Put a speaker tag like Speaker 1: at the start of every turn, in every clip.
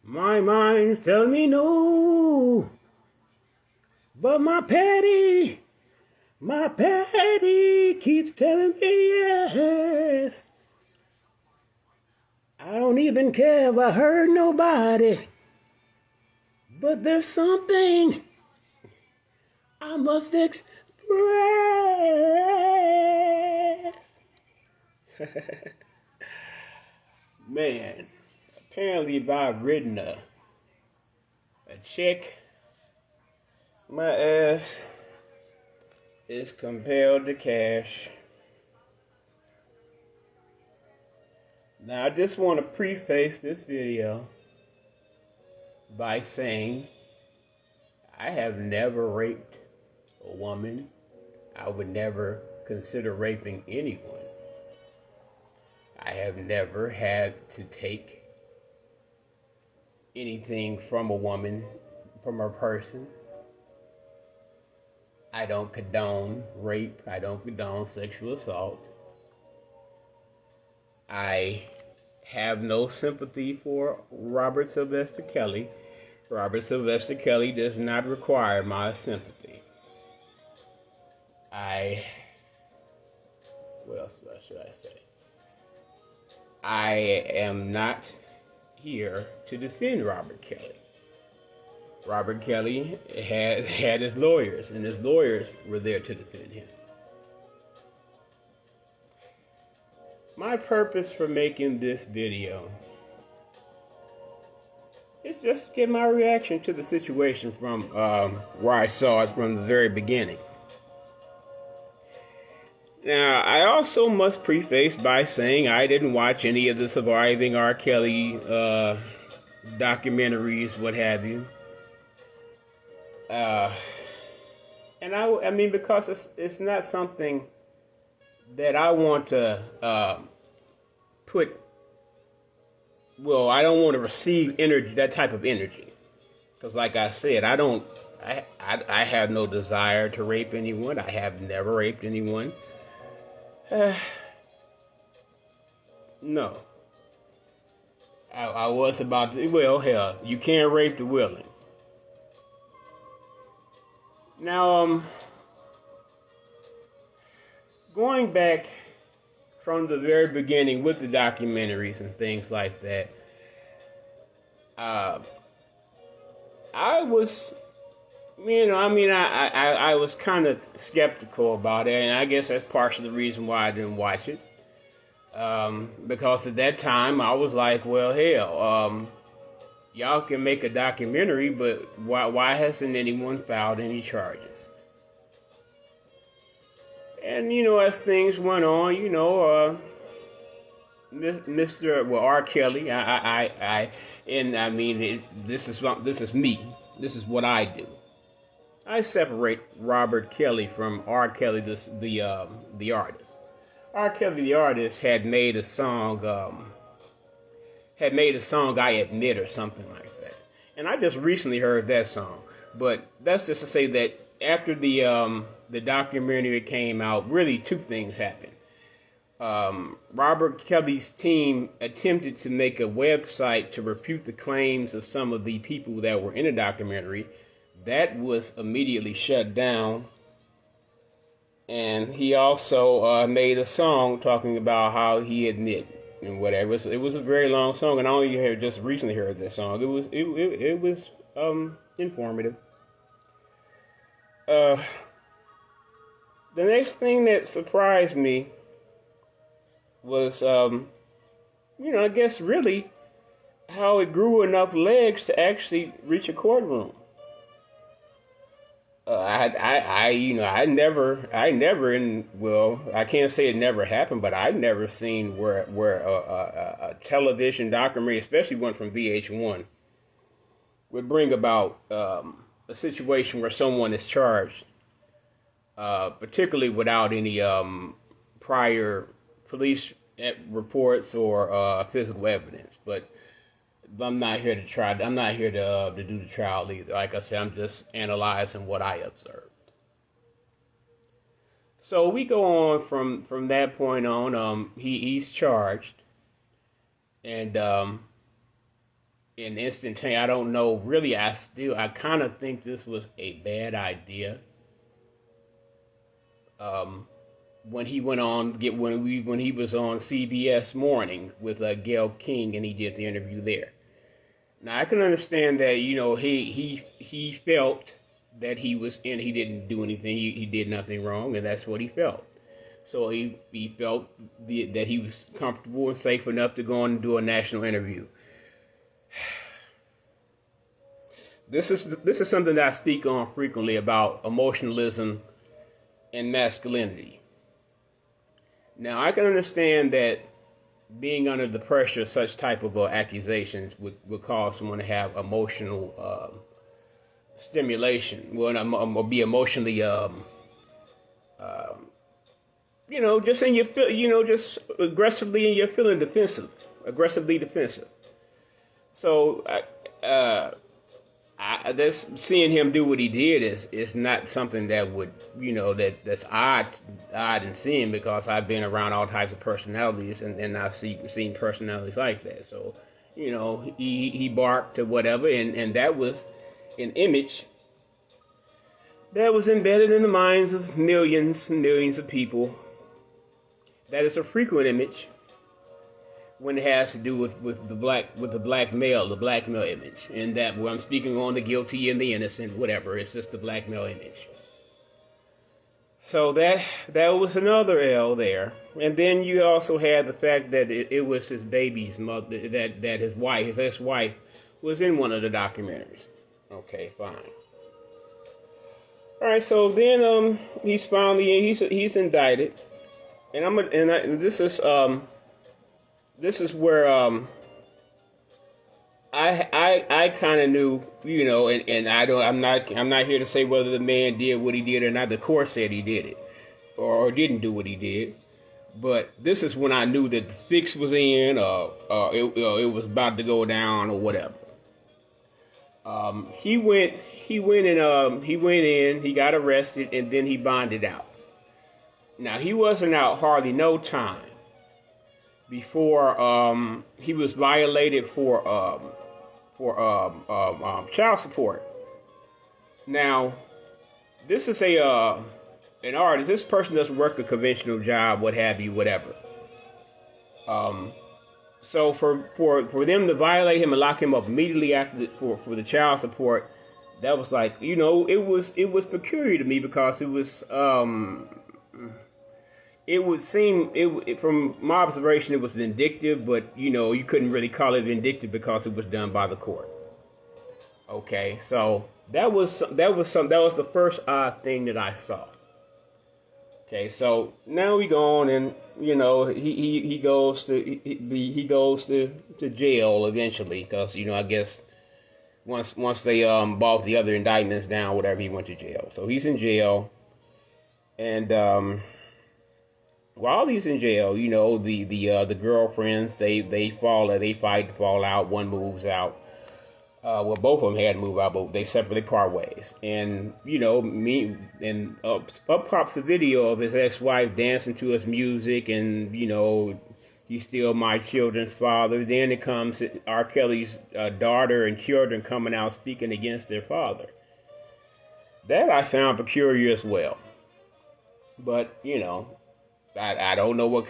Speaker 1: My mind's telling me no, but my patty keeps telling me yes. I don't even care if I hurt nobody, but there's something I must express. Man, apparently if I've written a check, my ass is compelled to cash. Now I just want to preface this video by saying I have never raped a woman. I would never consider raping anyone. I have never had to take anything from a woman, from a person. I don't condone rape. I don't condone sexual assault. I have no sympathy for Robert Sylvester Kelly. Robert Sylvester Kelly does not require my sympathy. What else should I say? I am not here to defend Robert Kelly. Robert Kelly had his lawyers, and his lawyers were there to defend him. My purpose for making this video is just to get my reaction to the situation from where I saw it from the very beginning. Now, I also must preface by saying I didn't watch any of the surviving R. Kelly documentaries, what have you. And I mean, because it's not something that I want to I don't want to receive energy, that type of energy. Because like I said, I have no desire to rape anyone. I have never raped anyone. No. I was about to, well, hell, you can't rape the willing. Now, going back from the very beginning with the documentaries and things like that, I was, I was kind of skeptical about it, and I guess that's partially the reason why I didn't watch it. Because at that time I was like, well, hell, y'all can make a documentary, but why hasn't anyone filed any charges? And as things went on, Mr. R. Kelly, this is me. This is what I do. I separate Robert Kelly from R. Kelly, the artist. R. Kelly, the artist, had made a song, I Admit, or something like that. And I just recently heard that song. But that's just to say that after the documentary came out, really two things happened. Robert Kelly's team attempted to make a website to refute the claims of some of the people that were in the documentary. That was immediately shut down. And he also made a song talking about how he admitted and whatever. It was a very long song, and I only had just recently heard that song. It was informative. The next thing that surprised me was, I guess really how it grew enough legs to actually reach a courtroom. I can't say it never happened, but I've never seen where a television documentary, especially one from VH1, would bring about a situation where someone is charged, particularly without any prior police reports or physical evidence. But I'm not here to try. I'm not here to do the trial either. Like I said, I'm just analyzing what I observed. So we go on from that point on. He's charged, and in instantaneous. I don't know. Really, I kind of think this was a bad idea. Um, when he went on when he was on CBS Morning with Gail King and he did the interview there. Now I can understand that he felt that he didn't do anything, he did nothing wrong, and that's what he felt. So he felt that he was comfortable and safe enough to go on and do a national interview. This is something that I speak on frequently about emotionalism and masculinity. Now I can understand that being under the pressure of such type of accusations would cause someone to have emotional stimulation, or be emotionally, just in your just aggressively in your feeling aggressively defensive. So this seeing him do what he did is not something that would that's odd in seeing, because I've been around all types of personalities and I've seen personalities like that. So he barked or whatever, and that was an image that was embedded in the minds of millions and millions of people. That is a frequent image when it has to do with the black male image, and that where I'm speaking on the guilty and the innocent, whatever. It's just the black male image. So that was another L there, and then you also had the fact that it was his baby's mother, that his ex-wife, was in one of the documentaries. Okay, fine. All right, so then he's finally he's indicted, and this is where I kind of knew, and I'm not here to say whether the man did what he did or not. The court said he did it or didn't do what he did, but this is when I knew that the fix was in, or it was about to go down or whatever. He went in, he got arrested, and then he bonded out. Now he wasn't out hardly no time before he was violated for child support. Now, this is an artist. This person doesn't work a conventional job, what have you, whatever. So for them to violate him and lock him up immediately after for the child support, that was like, it was peculiar to me, because it was it would seem, from my observation, it was vindictive, but you couldn't really call it vindictive because it was done by the court. Okay, so that was the first odd thing that I saw. Okay, so now we go on, and he goes to jail eventually, because I guess once they bought the other indictments down, whatever, he went to jail. So he's in jail, and while he's in jail, the girlfriends, they fight, fall out. One moves out. Well, both of them had to move out, but they separately part ways. And up pops a video of his ex-wife dancing to his music, and he's still my children's father. Then it comes R. Kelly's daughter and children coming out speaking against their father. That I found peculiar as well. But I don't know what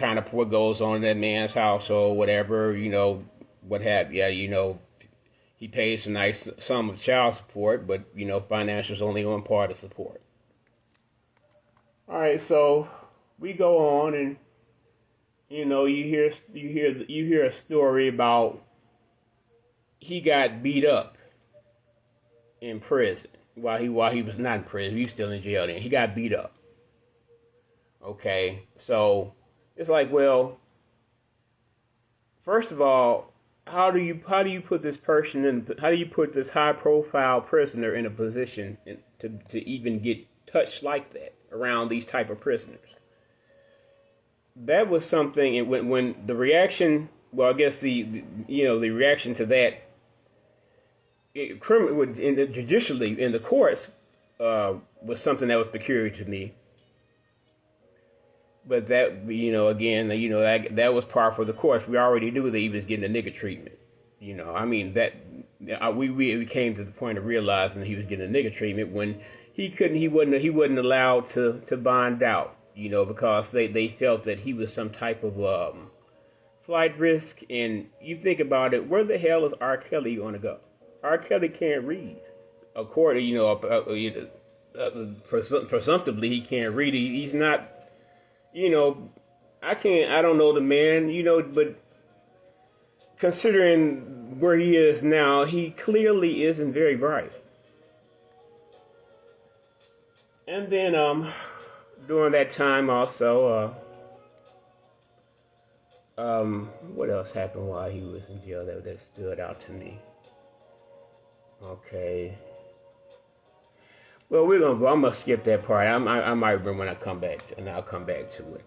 Speaker 1: goes on in that man's household, whatever, what have you. He pays a nice sum of child support, but financial is only one part of support. All right, so we go on, and you hear a story about he got beat up in prison while he was not in prison. He was still in jail then. He got beat up. Okay, so it's like, well, first of all, how do you put this person in? How do you put this high-profile prisoner in a position to even get touched like that around these type of prisoners? That was something. And when the reaction, well, I guess the reaction to that, judicially in the courts, was something that was peculiar to me. But that, again, that was par for the course. We already knew that he was getting the nigga treatment. I mean, that we came to the point of realizing he was getting a nigger treatment when he wasn't allowed to bond out, because they felt that he was some type of flight risk. And you think about it, where the hell is R. Kelly going to go? R. Kelly can't read. According, presumptively he can't read. He's not, I don't know the man, but considering where he is now, he clearly isn't very bright. And then during that time also, what else happened while he was in jail that stood out to me? Okay. Well, we're gonna go. I'm gonna skip that part. I might remember when I come back, and I'll come back to it.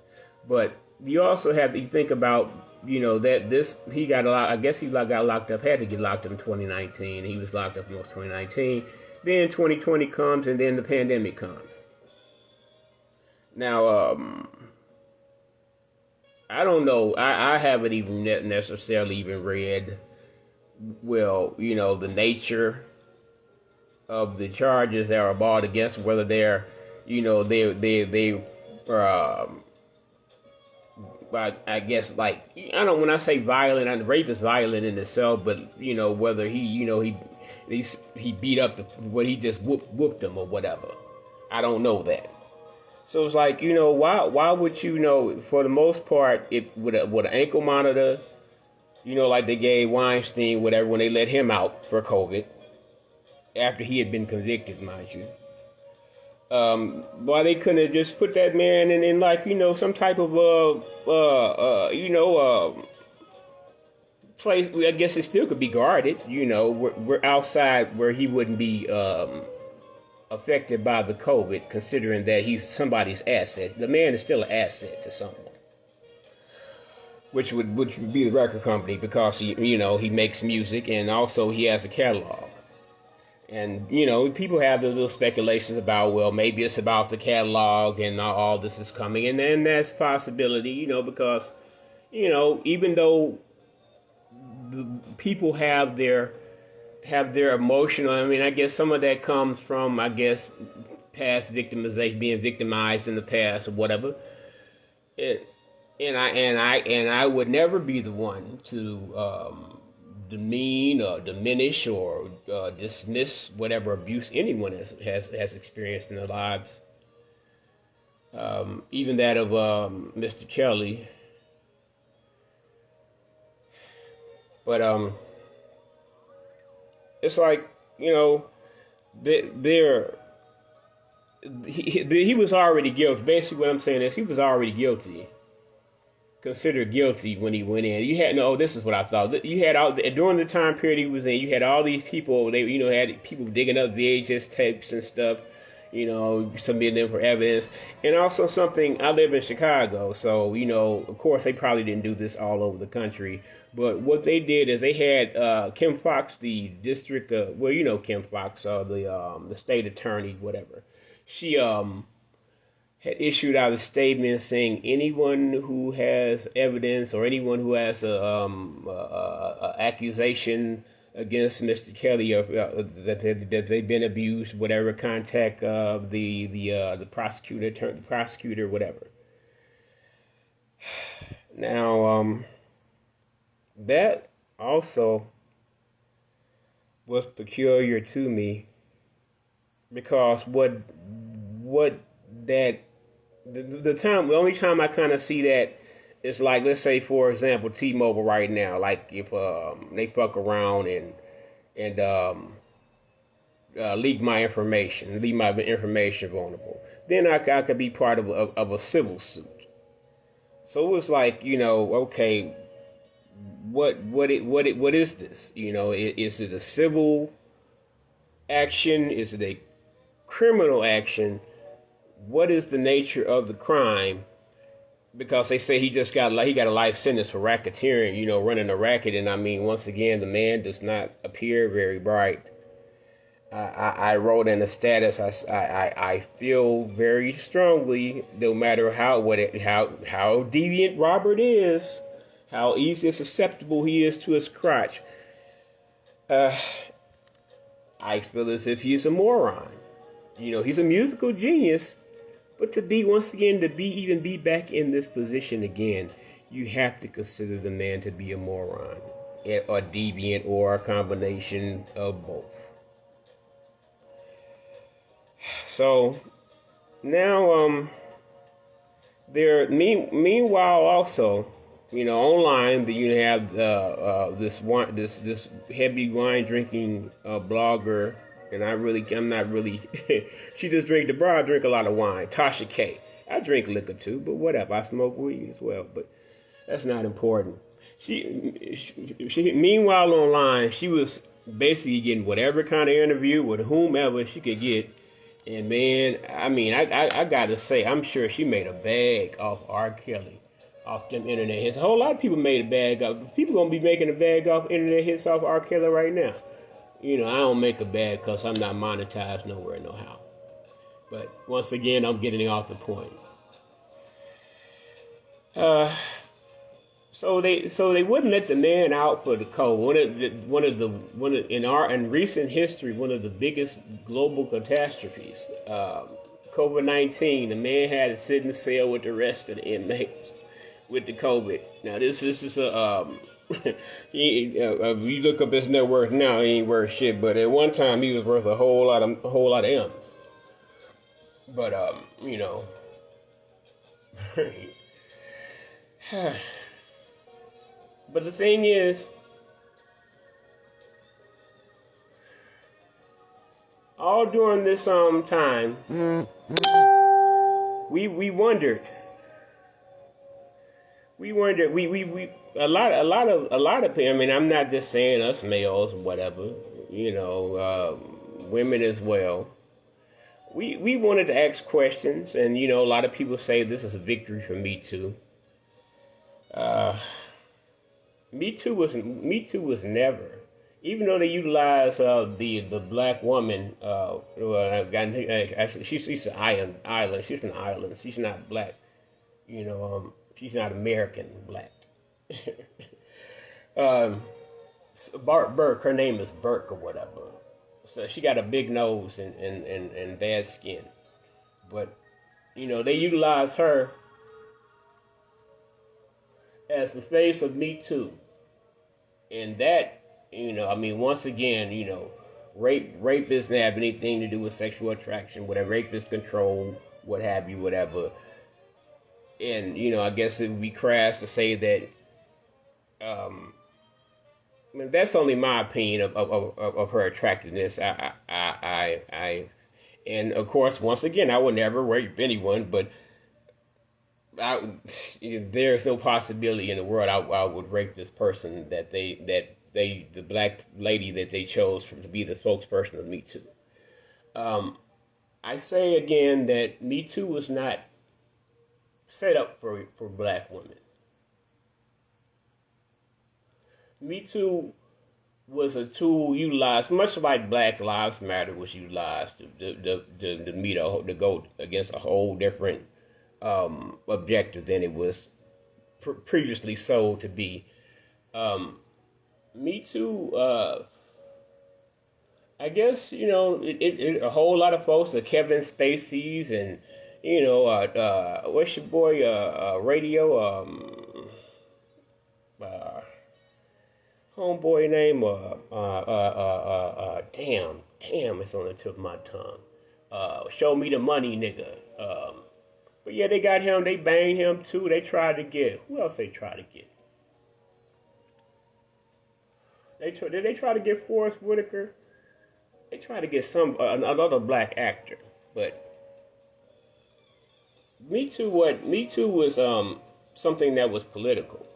Speaker 1: But you also have to think about, that he got a lot. I guess he got locked up. Had to get locked up in 2019. He was locked up in most 2019. Then 2020 comes, and then the pandemic comes. Now, I don't know. I haven't even necessarily even read, well, the nature of the charges that are brought against, whether they're, I guess, like, when I say violent, and rape is violent in itself, but whether he beat up he just whooped him or whatever. I don't know that. So it's like, why would for the most part, with an ankle monitor, like they gave Weinstein, whatever, when they let him out for COVID, after he had been convicted, mind you. Why they couldn't have just put that man in like, some type of, place. I guess it still could be guarded, we're outside where he wouldn't be, affected by the COVID, considering that he's somebody's asset. The man is still an asset to someone, which would be the record company, because he makes music, and also he has a catalog. And people have the little speculations about, well, maybe it's about the catalog and all this is coming, and then that's a possibility, because even though the people have their emotional, I guess some of that comes from, past victimization, being victimized in the past or whatever. And I would never be the one to demean or diminish or dismiss whatever abuse anyone has experienced in their lives. Even that of Mr. Kelly. But it's like, he was already guilty. Basically what I'm saying is he was already guilty, considered guilty when he went in. You had, this is what I thought. You had during the time period he was in, you had all these people, they, had people digging up VHS tapes and stuff, submitting them for evidence. And also something, I live in Chicago, so, of course they probably didn't do this all over the country. But what they did is they had Kim Foxx, the district, Kim Foxx, the state attorney, whatever. She had issued out a statement saying anyone who has evidence or anyone who has a accusation against Mr. Kelly of that they've been abused, whatever, contact the prosecutor, whatever. Now, that also was peculiar to me, because the only time I kind of see that is, like, let's say for example T-Mobile right now, like if they fuck around and leak my information, vulnerable, then I could be part of a civil suit. So it's like, okay, what is this? Is it a civil action? Is it a criminal action? What is the nature of the crime? Because they say he got a life sentence for racketeering, running a racket. And once again, the man does not appear very bright. I wrote in the status, I feel very strongly, no matter how deviant Robert is, how easily susceptible he is to his crotch, Uh, I feel as if he's a moron. He's a musical genius, but to be once again to be back in this position again, you have to consider the man to be a moron, or deviant, or a combination of both. So now, meanwhile also, online you have this heavy wine drinking blogger, and I'm not really. She just drink the bar. I drink a lot of wine. Tasha K. I drink liquor too, but whatever. I smoke weed as well, but that's not important. She meanwhile online, she was basically getting whatever kind of interview with whomever she could get. And man, I gotta say, I'm sure she made a bag off R. Kelly, off them internet hits. A whole lot of people made a bag off. People gonna be making a bag off internet hits off R. Kelly right now. I don't make a bag because I'm not monetized nowhere, no how. But once again, I'm getting off the point. So they wouldn't let the man out for the cold. In recent history, one of the biggest global catastrophes. COVID-19. The man had to sit in the cell with the rest of the inmates with the COVID. Now this is a you look up his net worth now, he ain't worth shit. But at one time, he was worth a whole lot of M's. But But the thing is, all during this time, we wondered. We a lot of people. I mean, I'm not just saying us males, whatever. Women as well. We wanted to ask questions, and a lot of people say this is a victory for Me Too. Me Too was never, even though they utilized the black woman. She's an island. She's from Ireland. She's not black. She's not American black. Burke. Her name is Burke or whatever. So she got a big nose and bad skin, but they utilized her as the face of Me Too. And that, once again, rape doesn't have anything to do with sexual attraction, whatever. Rape is control, what have you, whatever. And, I guess it would be crass to say that, that's only my opinion of her attractiveness. And of course, once again, I would never rape anyone, but there's no possibility in the world I would rape this person that the black lady that they chose to be the spokesperson of Me Too. I say again that Me Too was not set up for black women. Me Too was a tool utilized, much like Black Lives Matter was utilized to go against a whole different objective than it was previously sold to be. Me Too, I guess, a whole lot of folks, the Kevin Spaceys and, what's your boy, radio, homeboy name, damn, it's on the tip of my tongue. Show me the money, nigga. But yeah, they got him. They banged him too. They tried to get. Who else they tried to get? Did they try to get Forrest Whitaker? They tried to get another black actor. But Me Too was something that was political.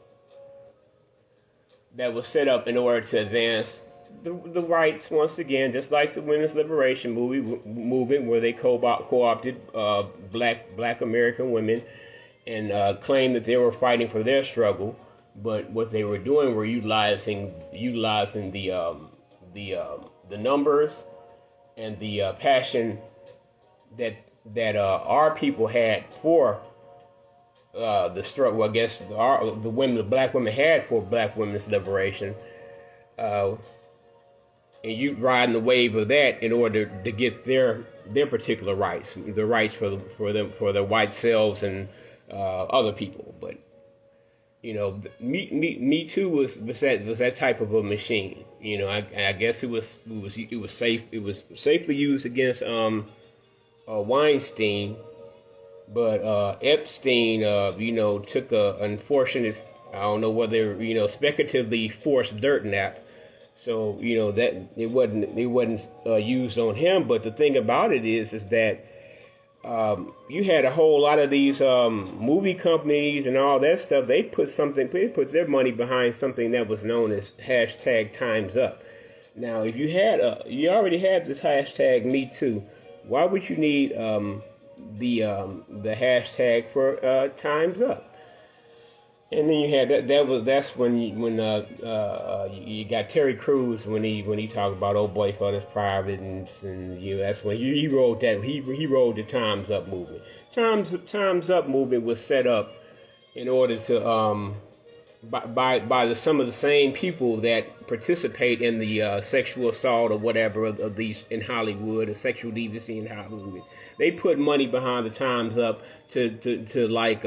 Speaker 1: That was set up in order to advance the rights, once again, just like the women's liberation movement, where they co-opted black American women and claimed that they were fighting for their struggle, but what they were doing were utilizing the numbers and the passion that our people had for the struggle. I guess the black women had for black women's liberation. and you riding the wave of that in order to get their particular rights, the rights for their white selves and other people. But Me Too was that type of a machine. I guess it was safe. It was safely used against Weinstein, but Epstein, took a unfortunate, I don't know whether speculatively forced dirt nap. So that it wasn't used on him. But the thing about it is that you had a whole lot of these movie companies and all that stuff. They put their money behind something that was known as hashtag Times Up. Now, if you already had this hashtag Me Too, why would you need the hashtag for Times Up? And then you had that's when you got Terry Crews when he talked about old boy for his private and that's when he wrote the Times Up movement. Times Up movement was set up in order to by some of the same people that participate in the sexual assault or whatever of these in Hollywood, or sexual deviancy in Hollywood. They put money behind the Times Up to like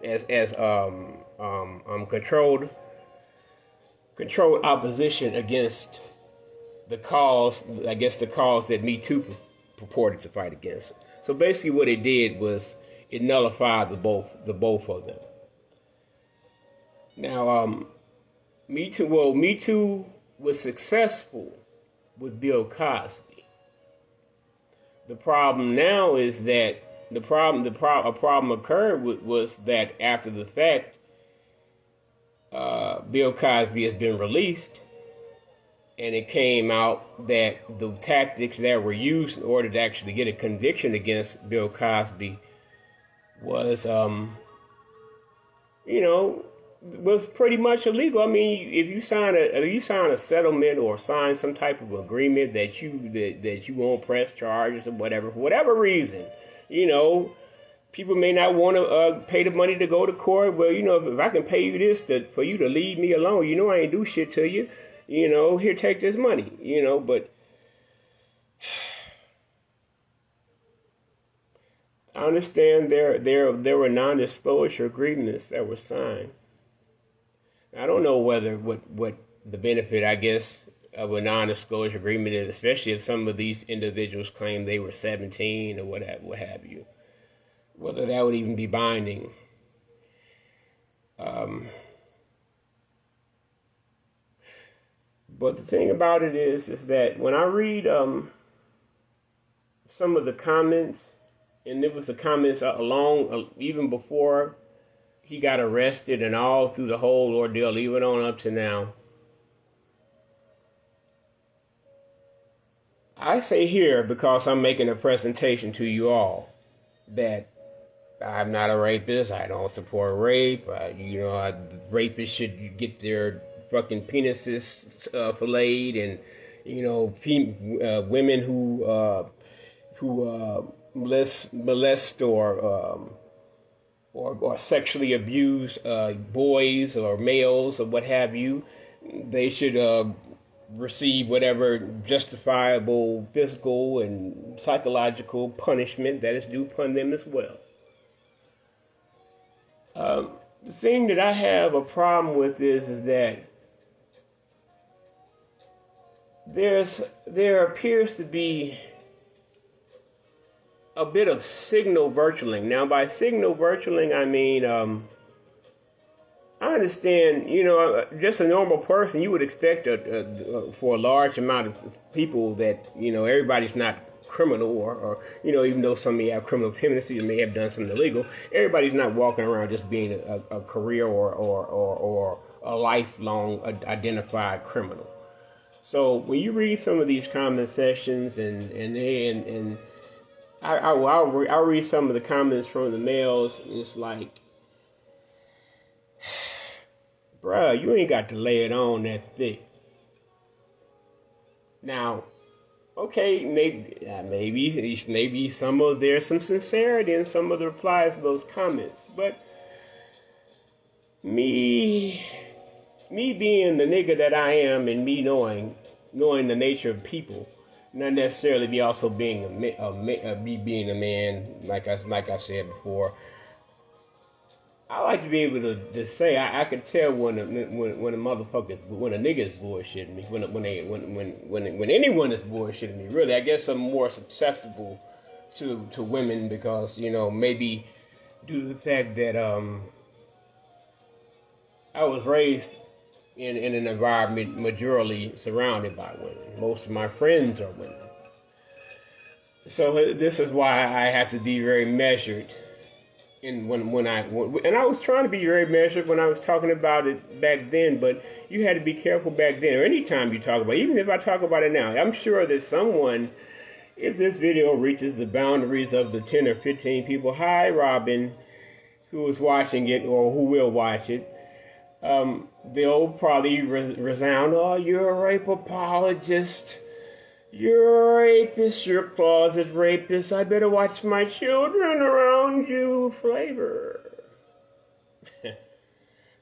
Speaker 1: as controlled opposition against the cause. I guess the cause that Me Too purported to fight against. So basically, what it did was it nullified the both of them. Now, Me Too was successful with Bill Cosby. The problem now is that a problem occurred was that after the fact, Bill Cosby has been released, and it came out that the tactics that were used in order to actually get a conviction against Bill Cosby was, was pretty much illegal. I mean, if you sign a settlement or sign some type of agreement that you won't press charges or whatever, for whatever reason, people may not want to pay the money to go to court. Well, if I can pay you this for you to leave me alone, I ain't do shit to you. Here, take this money. But I understand there were non-disclosure agreements that were signed. I don't know what the benefit, I guess, of a non-disclosure agreement is, especially if some of these individuals claim they were 17 or what have you. Whether that would even be binding. But the thing about it is that when I read some of the comments, and it was the comments even before he got arrested and all through the whole ordeal, even on up to now, I say here, because I'm making a presentation to you all, that I'm not a rapist. I don't support rape. Rapists should get their fucking penises filleted, and women who molest or sexually abuse boys or males or what have you, they should receive whatever justifiable physical and psychological punishment that is due upon them as well. The thing that I have a problem with is that there appears to be a bit of signal virtualing. Now, by signal virtualing, I mean, I understand, just a normal person, you would expect for a large amount of people that, everybody's not criminal or even though some may have criminal tendencies and may have done something illegal, everybody's not walking around just being a career or a lifelong identified criminal. So when you read some of these comment sections and I'll read some of the comments from the males, and it's like, bruh, you ain't got to lay it on that thick. Now, okay, maybe there's some sincerity in some of the replies to those comments, but me being the nigga that I am, and me knowing knowing the nature of people, not necessarily be also being being a man. Like I said before, I like to be able to say I can tell when when a nigga is bullshitting me, when anyone is bullshitting me. Really, I guess I'm more susceptible to women because maybe due to the fact that I was raised in an environment majorly surrounded by women. Most of my friends are women. So this is why I have to be very measured. And I was trying to be very measured when I was talking about it back then, but you had to be careful back then, or anytime you talk about it, even if I talk about it now. I'm sure that someone, if this video reaches the boundaries of the 10 or 15 people, hi Robin, who is watching it or who will watch it, they'll probably resound, oh, you're a rape apologist. You're a rapist, you're a closet rapist. I better watch my children around you flavor.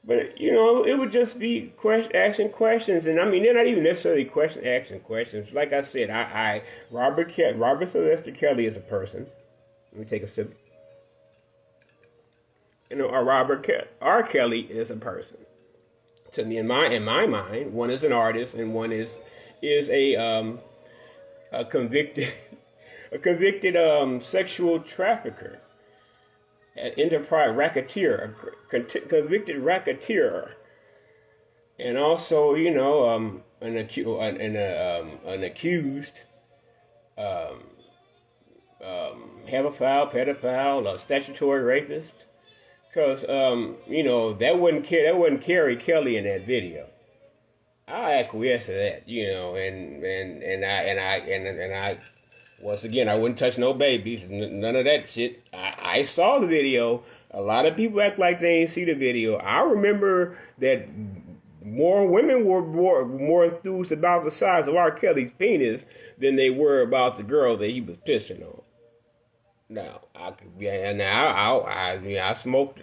Speaker 1: But, it would just be asking questions. And, I mean, they're not even necessarily asking questions. Like I said, Robert Sylvester Kelly is a person. Let me take a sip. Robert R. Kelly is a person. To me, in my mind, one is an artist and one is a convicted sexual trafficker, an enterprise racketeer, convicted racketeer, and also an accused pedophile, statutory rapist. Because that wouldn't carry Kelly in that video. I acquiesce to that, and I once again, I wouldn't touch no babies, none of that shit. I saw the video. A lot of people act like they ain't see the video. I remember that more women were more enthused about the size of R. Kelly's penis than they were about the girl that he was pissing on. Now, I smoked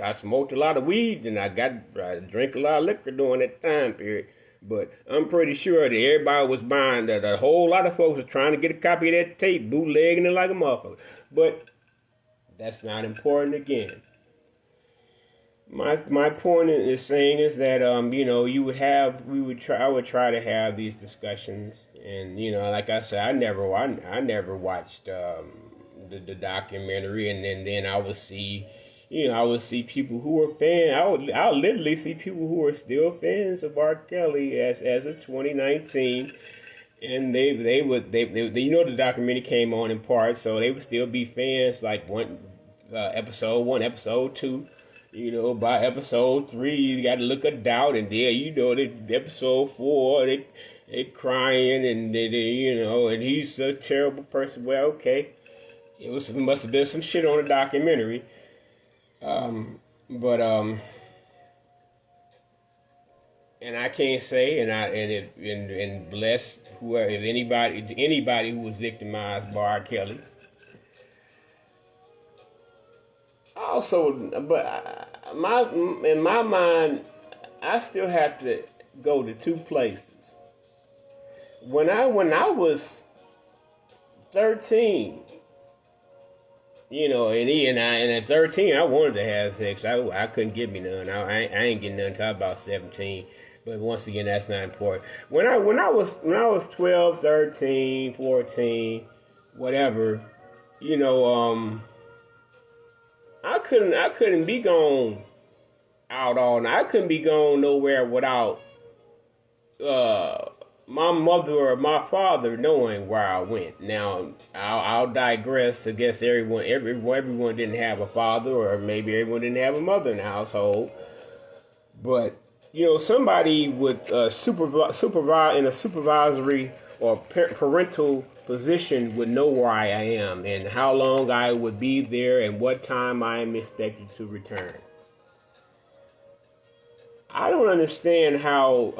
Speaker 1: a lot of weed, and I drank a lot of liquor during that time period. But I'm pretty sure that everybody was buying that. A whole lot of folks were trying to get a copy of that tape, bootlegging it like a motherfucker. But that's not important again. My point is saying is that I would try to have these discussions, and like I said, I never watched the documentary, and then I would see. I would see people who were fans. I would literally see people who are still fans of R. Kelly as of 2019, and they the documentary came on in part, so they would still be fans like episode 1, episode 2. By episode 3, you got to look at doubt, and the episode 4, they crying, and and he's a terrible person. Well, okay, it must have been some shit on the documentary. And I can't say, and bless whoever, if anybody who was victimized by R. Kelly. Also, but in my mind, I still have to go to two places. When I was 13. And at 13, I wanted to have sex. I couldn't get me none. I ain't getting none until about 17. But once again, that's not important. When I was 12, 13, 14, whatever, I couldn't be gone out all night. I couldn't be gone nowhere without my mother or my father knowing where I went. Now, I'll digress. I guess everyone didn't have a father, or maybe everyone didn't have a mother in the household. But somebody with supervise in a supervisory or parental position would know where I am and how long I would be there and what time I am expected to return. I don't understand how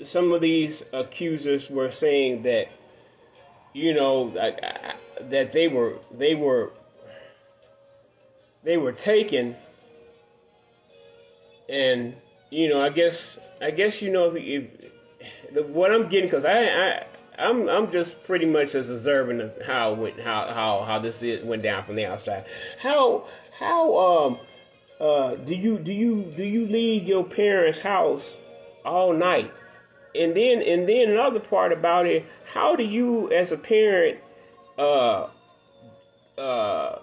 Speaker 1: some of these accusers were saying that that they were taken and I guess what I'm getting, because I'm just pretty much as observant of how it went, how this went down from the outside. How do you leave your parents' house all night? And then another part about it, how do you as a parent, uh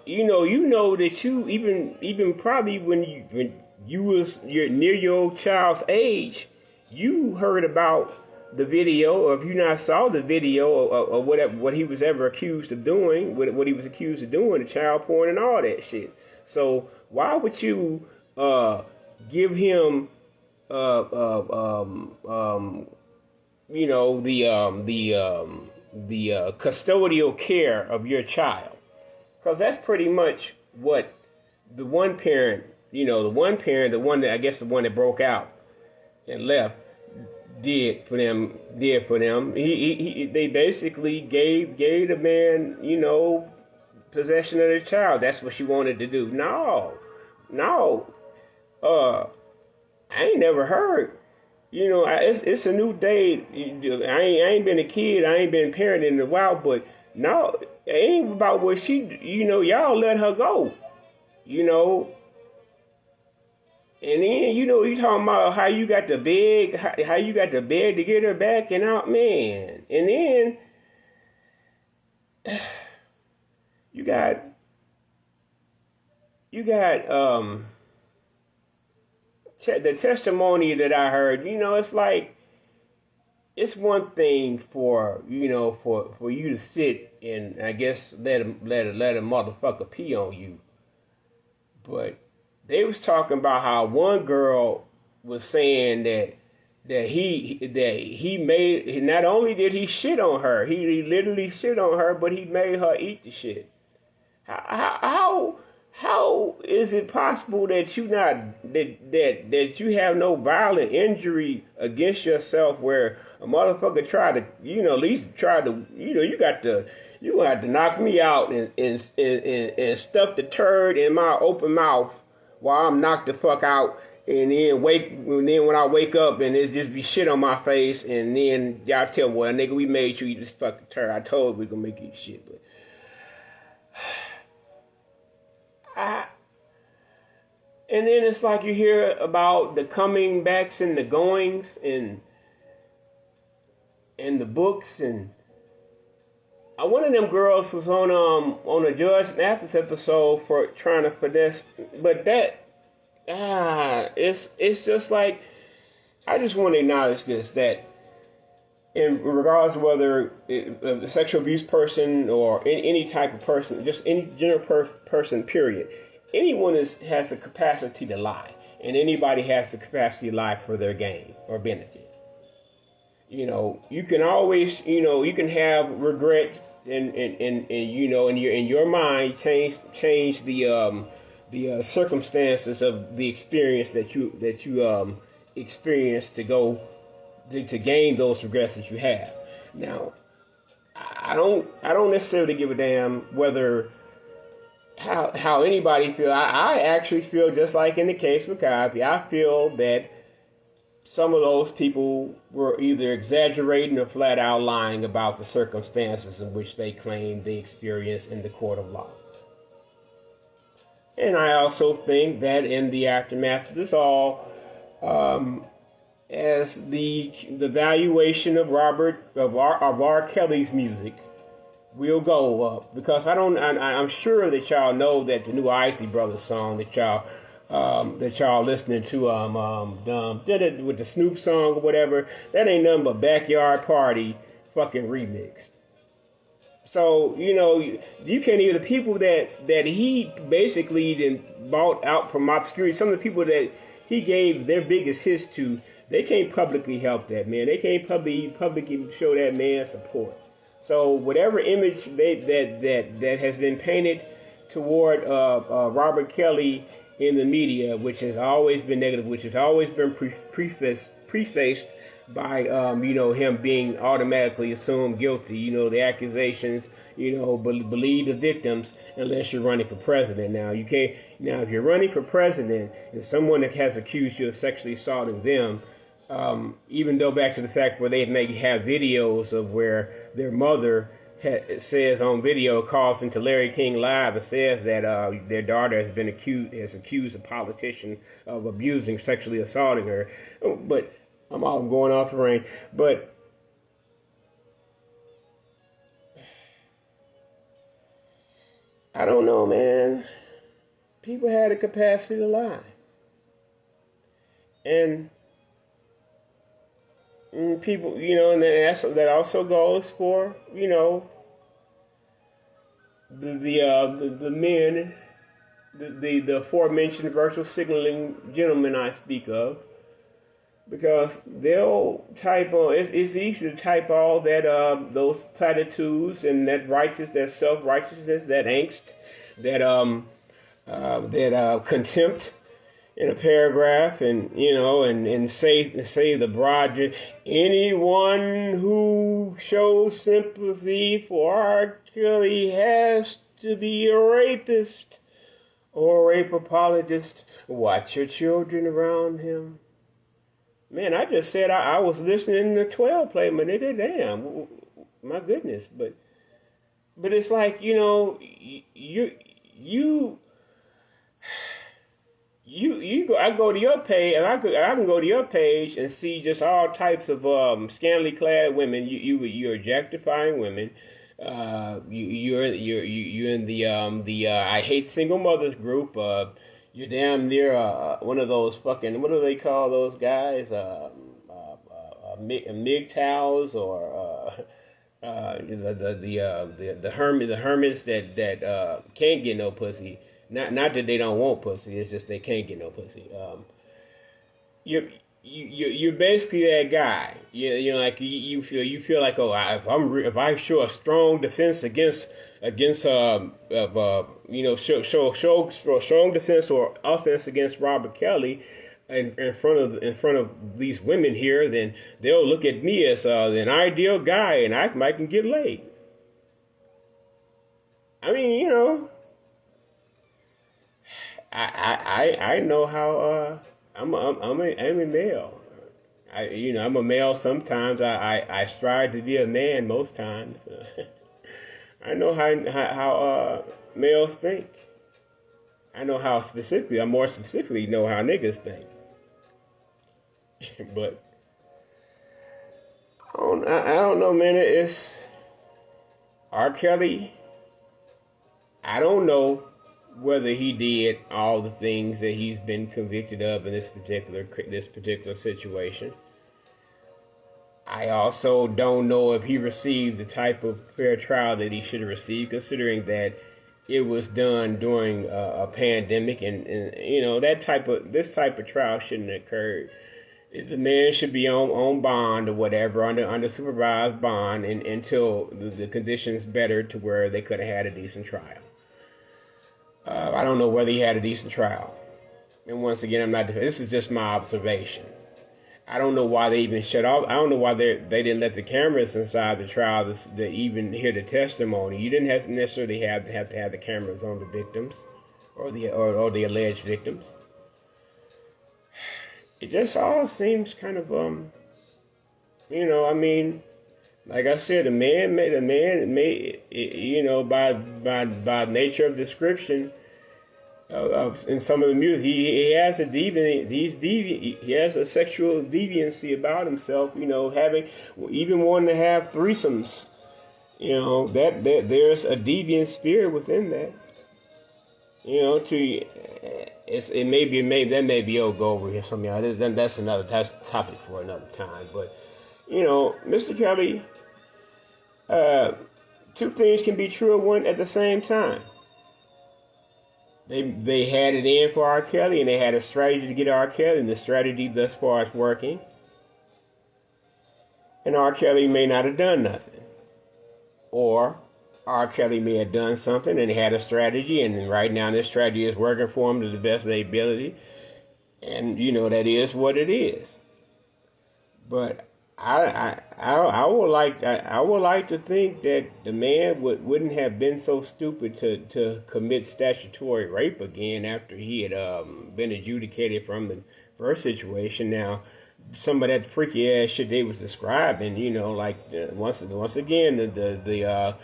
Speaker 1: you know that you even probably when you're near your child's age, you heard about the video, or if you not saw the video, or whatever, what he was ever accused of doing, what he was accused of doing, the child porn and all that shit. So why would you give him the custodial care of your child? Because that's pretty much what the one parent, the one that, I guess, the one that broke out and left, did for them. They basically gave the man, possession of the child. That's what she wanted to do. No. I ain't never heard. It's a new day. I ain't been a kid. I ain't been parenting in a while, but no, it ain't about what she. Y'all let her go. And then you talking about how you got the bed, how you got the bed to get her back and out, man. And then you got the testimony that I heard. It's like, it's one thing for for you to sit and, I guess, let a motherfucker pee on you, but they was talking about how one girl was saying that he made, not only did he shit on her, he literally shit on her, but he made her eat the shit. How is it possible that that you have no violent injury against yourself, where a motherfucker tried to, at least tried to, you gonna have to knock me out and stuff the turd in my open mouth while I'm knocked the fuck out, and then when I wake up and it's just be shit on my face, and then y'all tell me, well, nigga, we made you eat this fucking turd. I told you we gonna make you eat shit, but and then it's like you hear about the coming backs and the goings and the books, and one of them girls was on a Judge Mathis episode for trying to finesse, but that it's just like, I just want to acknowledge this, that in regards to whether a sexual abuse person or any type of person, just any general person, period, anyone has the capacity to lie, and anybody has the capacity to lie for their gain or benefit. You can always, you can have regret and in your mind change the circumstances of the experience that you experienced to gain those regrets that you have. Now, I don't necessarily give a damn whether how anybody feel. I actually feel just like in the case with Cosby. I feel that some of those people were either exaggerating or flat out lying about the circumstances in which they claimed they experienced in the court of law. And I also think that in the aftermath of this all, as the valuation of R. Kelly's music will go up, because I'm sure that y'all know that the new Isley Brothers song that y'all listening to with the Snoop song or whatever, that ain't nothing but Backyard Party fucking remixed. So you can't even, the people that he basically then bought out from obscurity, some of the people that he gave their biggest hits to, they can't publicly help that man. They can't publicly show that man support. So whatever image that has been painted toward Robert Kelly in the media, which has always been negative, which has always been prefaced by him being automatically assumed guilty. The accusations, believe the victims unless you're running for president. Now you can't. Now if you're running for president and someone that has accused you of sexually assaulting them, even though back to the fact where they may have videos of where their mother says on video, calls into Larry King Live and says that their daughter has accused a politician of abusing, sexually assaulting her. But I'm all going off the range. But I don't know, man. People had the capacity to lie. And people, and that also goes for, the men, the aforementioned virtual signaling gentlemen I speak of, because they'll type on. It's easy to type all that those platitudes and that self-righteousness, that angst, that contempt in a paragraph, and and say the broad. Anyone who shows sympathy for R. Kelly has to be a rapist or a rape apologist. Watch your children around him. Man, I just said I was listening to 12 play, my nigga. Damn, my goodness. But it's like, I go to your page, and I can go to your page and see just all types of scantily clad women. You're objectifying women. You're in the I hate single mothers group. You're damn near one of those fucking, what do they call those guys? MGTOWs, or the hermits that can't get no pussy. Not that they don't want pussy. It's just they can't get no pussy. You're basically that guy. You feel like, oh, if I show a strong defense against show strong defense or offense against Robert Kelly in front of these women here, then they'll look at me as an ideal guy, and I can get laid. I mean, I know how I'm a male. I'm a male sometimes. I strive to be a man most times. I know how males think. I know how I more specifically know how niggas think. But I don't know, man. It's R. Kelly. I don't know whether he did all the things that he's been convicted of in this particular situation. I also don't know if he received the type of fair trial that he should have received, considering that it was done during a pandemic, and this type of trial shouldn't have occurred. The man should be on bond or whatever, under supervised bond, until the conditions bettered to where they could have had a decent trial. I don't know whether he had a decent trial. And once again, this is just my observation. I don't know why they even shut off. I don't know why they didn't let the cameras inside the trial to even hear the testimony. You didn't necessarily have to have the cameras on the victims or the alleged victims. It just all seems kind of I mean, like I said, the man made by nature of description in some of the music, he has he has a sexual deviancy about himself. Having, even wanting to have threesomes. That there's a deviant spirit within that. That may be go over here something. That's another topic for another time. But Mr. Kelly. Two things can be true at one at the same time. They had it in for R. Kelly, and they had a strategy to get R. Kelly, and the strategy thus far is working. And R. Kelly may not have done nothing. Or R. Kelly may have done something and had a strategy, and right now this strategy is working for him to the best of their ability. And that is what it is. But I would like to think that the man wouldn't have been so stupid to commit statutory rape again after he had been adjudicated from the first situation. Now, some of that freaky ass shit they was describing, like once again the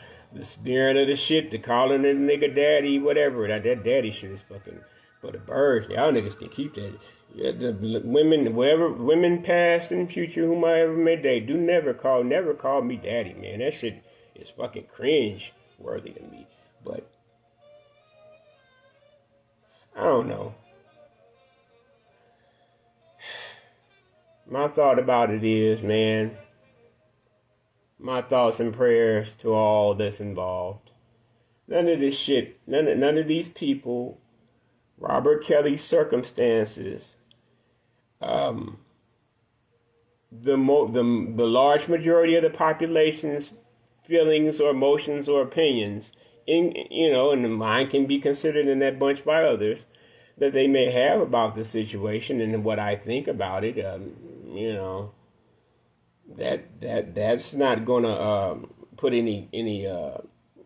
Speaker 1: spirit of the shit, the calling the nigga daddy, whatever. That daddy shit is fucking for the birds. Y'all niggas can keep that. Yeah, the women, whatever women past and future, whom I ever met, they do never call me daddy, man. That shit is fucking cringe worthy to me. But I don't know. My thought about it is, man, my thoughts and prayers to all that's involved. None of this shit, none of these people, Robert Kelly's circumstances, the large majority of the population's feelings or emotions or opinions, and the mind can be considered in that bunch by others that they may have about the situation and what I think about it. That's not gonna put any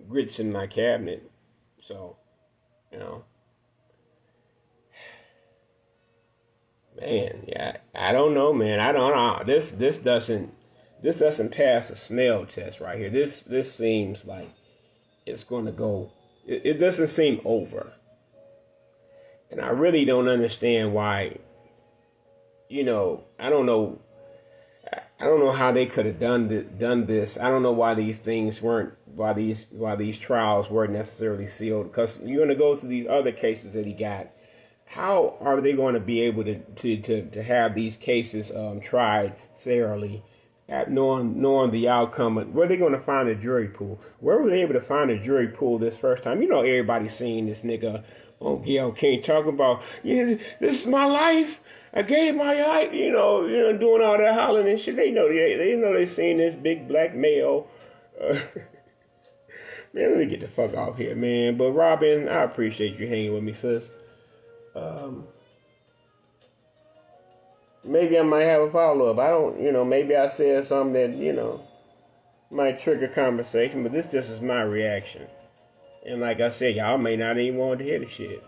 Speaker 1: grits in my cabinet. So, you know. Man, yeah, I don't know, man. I don't know. This doesn't pass a smell test right here. This seems like it's going to go. It doesn't seem over, and I really don't understand why. I don't know. I don't know how they could have done this. I don't know why these things weren't why these trials weren't necessarily sealed. Because you're going to go through these other cases that he got. How are they going to be able to have these cases tried fairly, at knowing the outcome? Where are they going to find a jury pool? Where were they able to find a jury pool this first time? Everybody's seeing this nigga on Gail King talking about, this is my life. I gave my life, doing all that hollering and shit. They know they seen this big black male. Man, let me get the fuck off here, man. But Robin, I appreciate you hanging with me, sis. Maybe I might have a follow-up. I don't, maybe I said something that, might trigger conversation, but this just is my reaction. And like I said, y'all may not even want to hear the shit.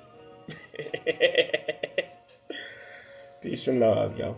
Speaker 1: Peace and love, y'all.